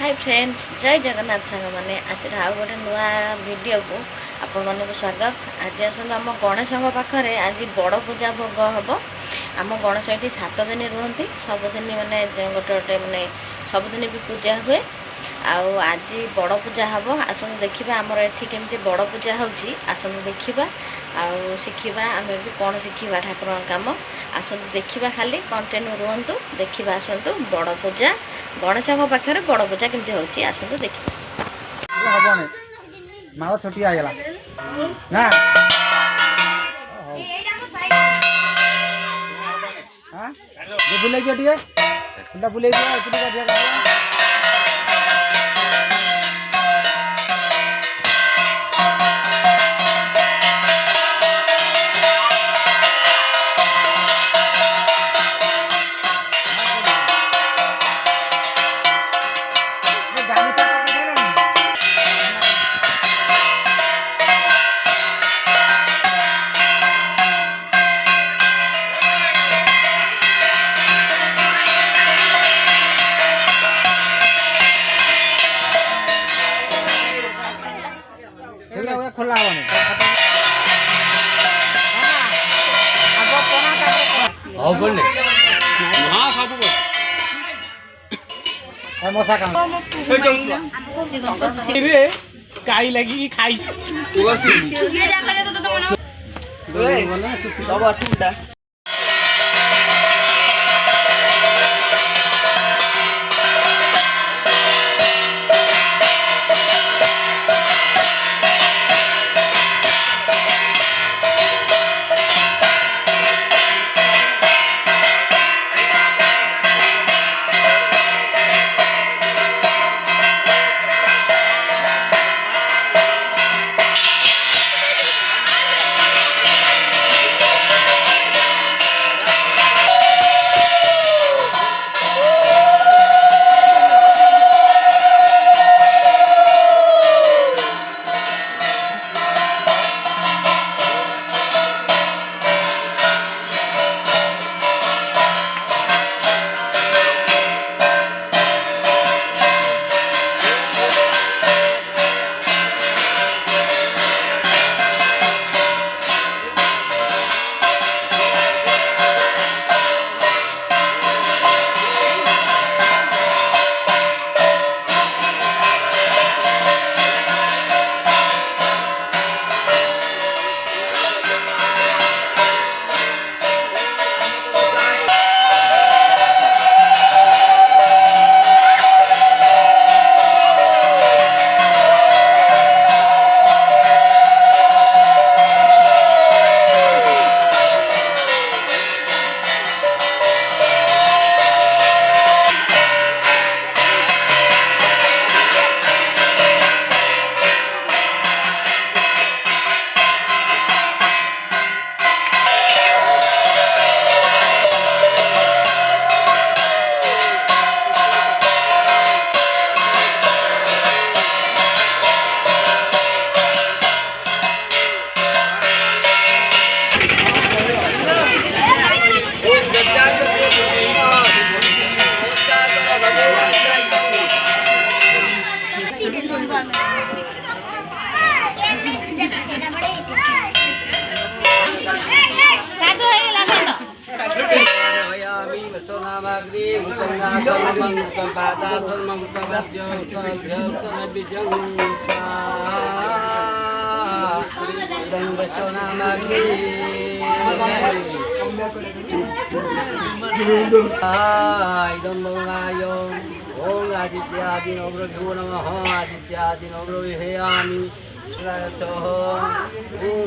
Hi friends जय जगन्नाथ सांग मैंने आज आउ गोटे नुआ वीडियो को आपण मानक स्वागत। आज आसत आम गणेश पाखे आज बड़ पूजा भोग हम। आम गणेश ये 7 दिन रुहति सबुदिन मानने गोटे गोटे मानने सबुदिन भी पूजा हुए। आज बड़ पूजा हम आसत देखा आमर ये केमती बड़ पूजा होसत देखा शिखा आम भी कौन शिखा ठाकुर कम आसत देखा खाली कंटिन्यू रुहतु देखा आसतु बड़ पूजा गणेश पाखे बड़ पूजा केमती होची आसतु देखिए। हबने माल छोटी आगला ना हां ये बुले के टिके फुलटा बुले दिया कुटी का दिया खोला हबने हां बोलले हां सब बोल ए मसा काम रे काई लगी खाई बस ये जा करे तो मन ओए बाबा टुंडा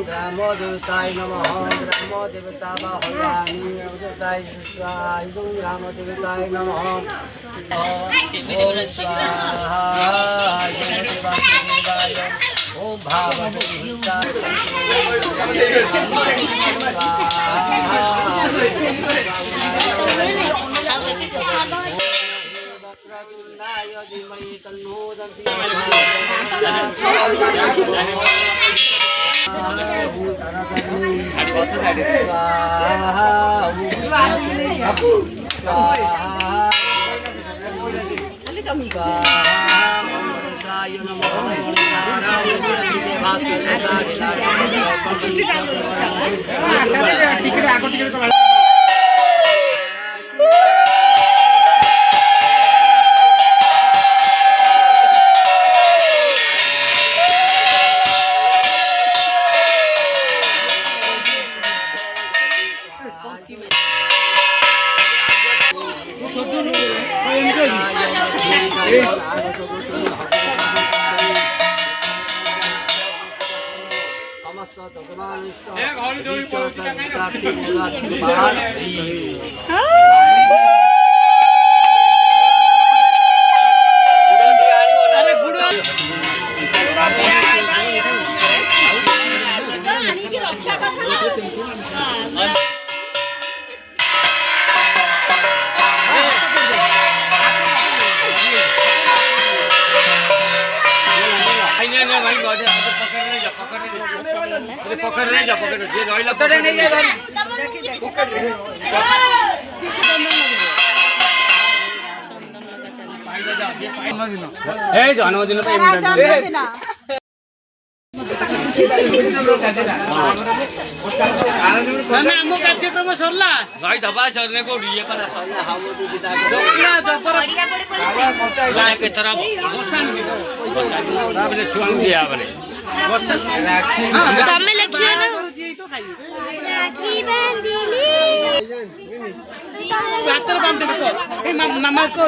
ग्रामदेवताय नमः ग्रामदेवता बाहयामि देवताय ग्रामदेवताय नमः ओम भावदेवताय स्वाहा ଜନ୍ମଦିନ ଆମ କାର୍ଯ୍ୟକ୍ରମ ସରିଲା ତମେ ଲେଖିବ ନା ହାତରେ ବାନ୍ଧିଦେବେ ମାମା ହାତରେ ଗୋଟେ